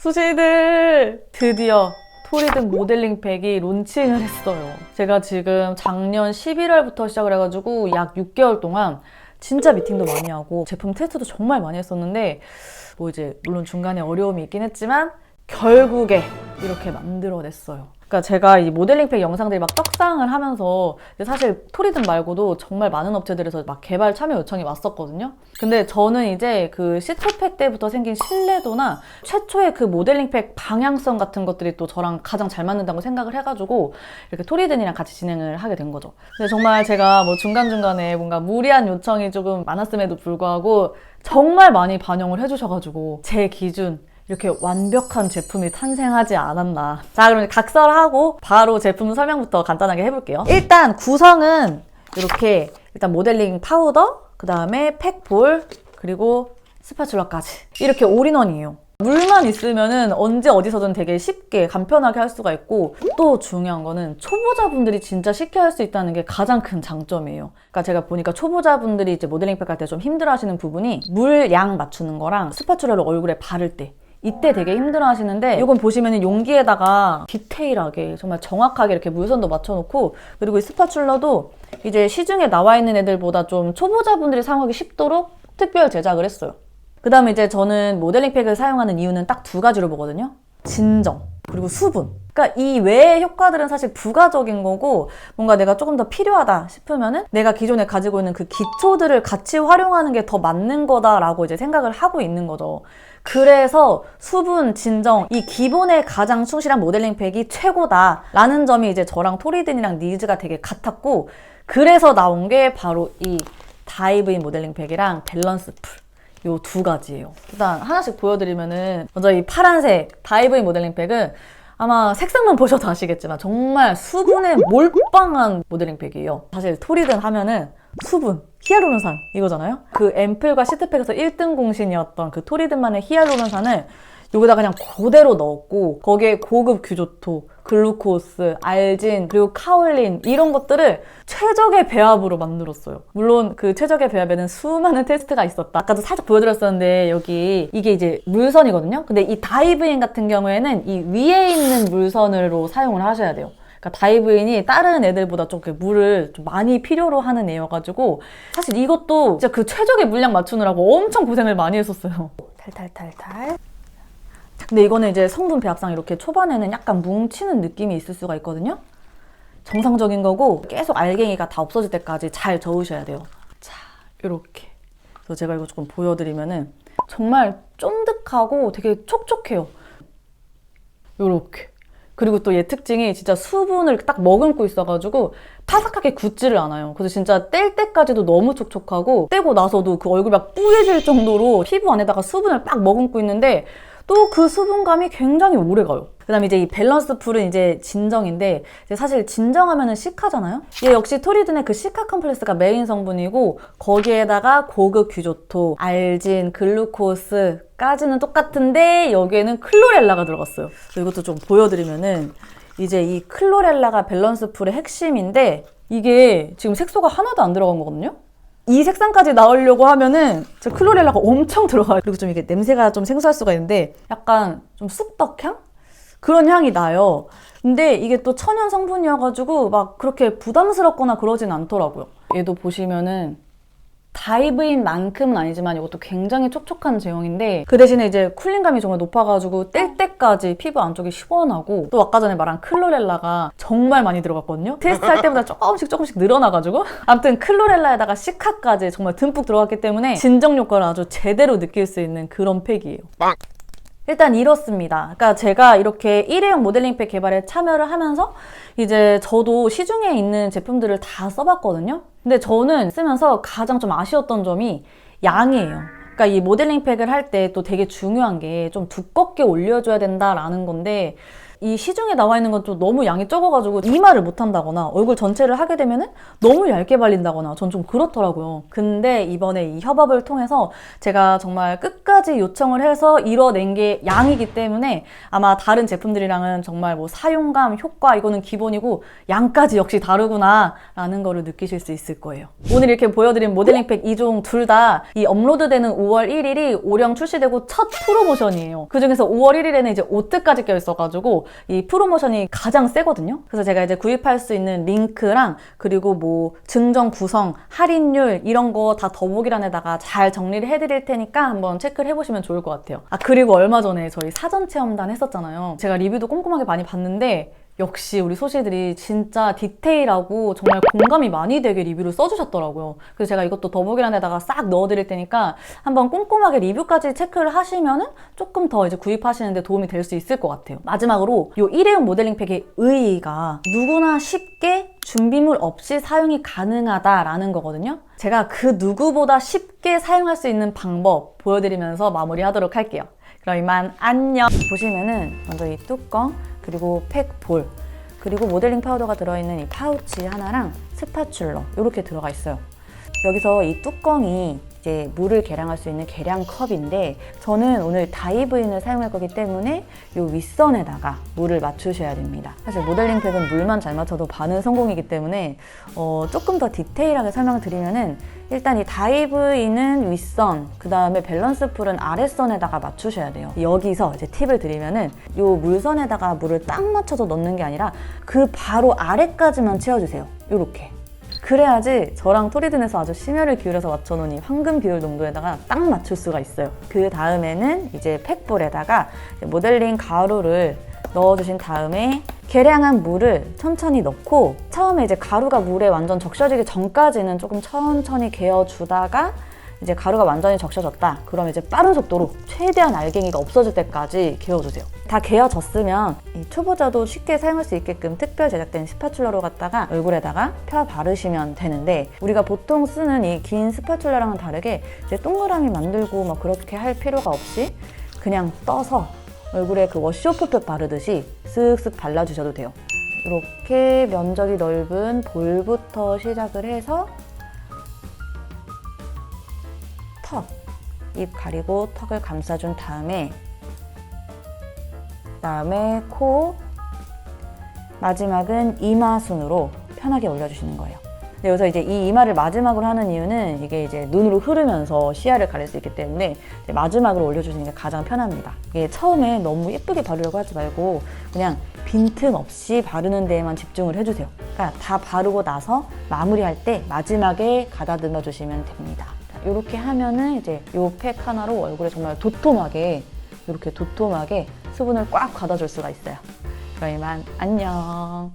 수시들 드디어 토리든 모델링 팩이 론칭을 했어요. 제가 지금 작년 11월부터 시작을 해가지고 약 6개월 동안 진짜 미팅도 많이 하고 제품 테스트도 정말 많이 했었는데 뭐 이제 물론 중간에 어려움이 있긴 했지만 결국에 이렇게 만들어냈어요. 그러니까 제가 이 모델링팩 영상들이 막 떡상을 하면서 사실 토리든 말고도 정말 많은 업체들에서 막 개발 참여 요청이 왔었거든요. 근데 저는 이제 그 시초팩 때부터 생긴 신뢰도나 최초의 그 모델링팩 방향성 같은 것들이 또 저랑 가장 잘 맞는다고 생각을 해가지고 이렇게 토리든이랑 같이 진행을 하게 된 거죠. 근데 정말 제가 뭐 중간중간에 뭔가 무리한 요청이 조금 많았음에도 불구하고 정말 많이 반영을 해주셔가지고 제 기준 이렇게 완벽한 제품이 탄생하지 않았나. 자, 그럼 각설하고 바로 제품 설명부터 간단하게 해볼게요. 일단 구성은 이렇게 일단 모델링 파우더, 그 다음에 팩볼, 그리고 스파츌라까지 이렇게 올인원이에요. 물만 있으면은 언제 어디서든 되게 쉽게 간편하게 할 수가 있고, 또 중요한 거는 초보자분들이 진짜 쉽게 할 수 있다는 게 가장 큰 장점이에요. 그러니까 제가 보니까 초보자분들이 이제 모델링팩 할 때 좀 힘들어 하시는 부분이 물 양 맞추는 거랑 스파츌라를 얼굴에 바를 때 이때 되게 힘들어 하시는데, 이건 보시면 용기에다가 디테일하게 정말 정확하게 이렇게 물선도 맞춰놓고, 그리고 이 스파츌라도 이제 시중에 나와 있는 애들보다 좀 초보자분들이 사용하기 쉽도록 특별 제작을 했어요. 그 다음에 이제 저는 모델링팩을 사용하는 이유는 딱 두 가지로 보거든요. 진정, 그리고 수분. 그러니까 이 외의 효과들은 사실 부가적인 거고, 뭔가 내가 조금 더 필요하다 싶으면은 내가 기존에 가지고 있는 그 기초들을 같이 활용하는 게 더 맞는 거다라고 이제 생각을 하고 있는 거죠. 그래서 수분, 진정, 이 기본에 가장 충실한 모델링팩이 최고다라는 점이 이제 저랑 토리든이랑 니즈가 되게 같았고, 그래서 나온 게 바로 이 다이브인 모델링팩이랑 밸런스 풀. 요 두 가지예요. 일단 하나씩 보여드리면은, 먼저 이 파란색 다이브인 모델링팩은 아마 색상만 보셔도 아시겠지만 정말 수분에 몰빵한 모델링팩이에요. 사실 토리든 하면은 수분, 히알루론산 이거잖아요. 그 앰플과 시트팩에서 1등 공신이었던 그 토리든만의 히알루론산을 여기다 그냥 그대로 넣었고, 거기에 고급 규조토, 글루코스, 알진, 그리고 카올린 이런 것들을 최적의 배합으로 만들었어요. 물론 그 최적의 배합에는 수많은 테스트가 있었다. 아까도 살짝 보여드렸었는데 여기 이게 이제 물선이거든요. 근데 이 다이브인 같은 경우에는 이 위에 있는 물선으로 사용을 하셔야 돼요. 그러니까 다이브인이 다른 애들보다 좀 물을 좀 많이 필요로 하는 애여가지고 사실 이것도 진짜 그 최적의 물량 맞추느라고 엄청 고생을 많이 했었어요. 탈탈탈탈. 근데 이거는 이제 성분 배합상 이렇게 초반에는 약간 뭉치는 느낌이 있을 수가 있거든요. 정상적인 거고 계속 알갱이가 다 없어질 때까지 잘 저으셔야 돼요. 자, 이렇게. 그래서 제가 이거 조금 보여드리면은 정말 쫀득하고 되게 촉촉해요. 이렇게. 그리고 또 얘 특징이 진짜 수분을 딱 머금고 있어가지고 바삭하게 굳지를 않아요. 그래서 진짜 뗄 때까지도 너무 촉촉하고, 떼고 나서도 그 얼굴이 막 뿌얘질 정도로 피부 안에다가 수분을 딱 머금고 있는데 또 그 수분감이 굉장히 오래 가요. 그 다음에 이제 이 밸런스 풀은 이제 진정인데, 이제 사실 진정하면은 시카잖아요? 얘 역시 토리든의 그 시카 컴플렉스가 메인 성분이고, 거기에다가 고급 규조토, 알진, 글루코스까지는 똑같은데 여기에는 클로렐라가 들어갔어요. 이것도 좀 보여드리면은, 이제 이 클로렐라가 밸런스 풀의 핵심인데, 이게 지금 색소가 하나도 안 들어간 거거든요? 이 색상까지 나오려고 하면은 클로렐라가 엄청 들어가요. 그리고 좀 이게 냄새가 좀 생소할 수가 있는데 약간 좀 쑥떡향? 그런 향이 나요. 근데 이게 또 천연 성분이어가지고 막 그렇게 부담스럽거나 그러진 않더라고요. 얘도 보시면은 다이브인 만큼은 아니지만 이것도 굉장히 촉촉한 제형인데, 그 대신에 이제 쿨링감이 정말 높아가지고 뗄 때까지 피부 안쪽이 시원하고, 또 아까 전에 말한 클로렐라가 정말 많이 들어갔거든요. 테스트할 때보다 조금씩 늘어나가지고 아무튼 클로렐라에다가 시카까지 정말 듬뿍 들어갔기 때문에 진정 효과를 아주 제대로 느낄 수 있는 그런 팩이에요. 일단 이렇습니다. 그러니까 제가 이렇게 일회용 모델링팩 개발에 참여를 하면서 이제 저도 시중에 있는 제품들을 다 써봤거든요. 근데 저는 쓰면서 가장 좀 아쉬웠던 점이 양이에요. 그러니까 이 모델링팩을 할 때 또 되게 중요한 게 좀 두껍게 올려줘야 된다라는 건데, 이 시중에 나와 있는 건 좀 너무 양이 적어가지고 이마를 못한다거나 얼굴 전체를 하게 되면은 너무 얇게 발린다거나 전 좀 그렇더라고요. 근데 이번에 이 협업을 통해서 제가 정말 끝까지 요청을 해서 이뤄낸 게 양이기 때문에 아마 다른 제품들이랑은 정말 뭐 사용감, 효과 이거는 기본이고 양까지 역시 다르구나 라는 거를 느끼실 수 있을 거예요. 오늘 이렇게 보여드린 모델링팩 2종 둘 다 이 업로드되는 5월 1일이 오령 출시되고 첫 프로모션이에요. 그중에서 5월 1일에는 이제 오트까지 껴있어가지고 이 프로모션이 가장 세거든요. 그래서 제가 이제 구입할 수 있는 링크랑 그리고 뭐 증정 구성, 할인율 이런 거 다 더보기란에다가 잘 정리를 해드릴 테니까 한번 체크를 해보시면 좋을 것 같아요. 아, 그리고 얼마 전에 저희 사전 체험단 했었잖아요. 제가 리뷰도 꼼꼼하게 많이 봤는데 역시 우리 소시들이 진짜 디테일하고 정말 공감이 많이 되게 리뷰를 써주셨더라고요. 그래서 제가 이것도 더보기란에다가 싹 넣어드릴 테니까 한번 꼼꼼하게 리뷰까지 체크를 하시면은 조금 더 이제 구입하시는데 도움이 될 수 있을 것 같아요. 마지막으로 이 일회용 모델링 팩의 의의가 누구나 쉽게 준비물 없이 사용이 가능하다라는 거거든요. 제가 그 누구보다 쉽게 사용할 수 있는 방법 보여드리면서 마무리하도록 할게요. 그럼 이만 안녕! 보시면은 먼저 이 뚜껑, 그리고 팩볼, 그리고 모델링 파우더가 들어있는 이 파우치 하나랑 스파츌러 이렇게 들어가 있어요. 여기서 이 뚜껑이 이제 물을 계량할 수 있는 계량 컵인데 저는 오늘 다이브인을 사용할 거기 때문에 이 윗선에다가 물을 맞추셔야 됩니다. 사실 모델링 팩은 물만 잘 맞춰도 반은 성공이기 때문에 조금 더 디테일하게 설명을 드리면은 일단 이 다이브인은 윗선, 그 다음에 밸런스 풀은 아랫선에다가 맞추셔야 돼요. 여기서 이제 팁을 드리면은 이 물선에다가 물을 딱 맞춰서 넣는 게 아니라 그 바로 아래까지만 채워주세요. 이렇게. 그래야지 저랑 토리든에서 아주 심혈을 기울여서 맞춰놓은 이 황금 비율 농도에다가 딱 맞출 수가 있어요. 그 다음에는 이제 팩볼에다가 모델링 가루를 넣어주신 다음에 계량한 물을 천천히 넣고 처음에 이제 가루가 물에 완전 적셔지기 전까지는 조금 천천히 개어주다가 이제 가루가 완전히 적셔졌다. 그럼 이제 빠른 속도로 최대한 알갱이가 없어질 때까지 개어주세요. 다 개어졌으면 이 초보자도 쉽게 사용할 수 있게끔 특별 제작된 스파츌러로 갖다가 얼굴에다가 펴 바르시면 되는데 우리가 보통 쓰는 이 긴 스파츌러랑은 다르게 이제 동그라미 만들고 막 그렇게 할 필요가 없이 그냥 떠서 얼굴에 그 워시오프팩 바르듯이 쓱쓱 발라주셔도 돼요. 이렇게 면적이 넓은 볼부터 시작을 해서 턱, 입 가리고 턱을 감싸준 다음에 그다음에 코, 마지막은 이마 순으로 편하게 올려주시는 거예요. 근데 여기서 이제 이 이마를 마지막으로 하는 이유는 이게 이제 눈으로 흐르면서 시야를 가릴 수 있기 때문에 마지막으로 올려주시는 게 가장 편합니다. 이게 처음에 너무 예쁘게 바르려고 하지 말고 그냥 빈틈없이 바르는 데에만 집중을 해주세요. 그러니까 다 바르고 나서 마무리할 때 마지막에 가다듬어 주시면 됩니다. 이렇게 하면은 이제 이 팩 하나로 얼굴에 정말 도톰하게 이렇게 도톰하게 수분을 꽉 받아줄 수가 있어요. 그럼 이만 안녕.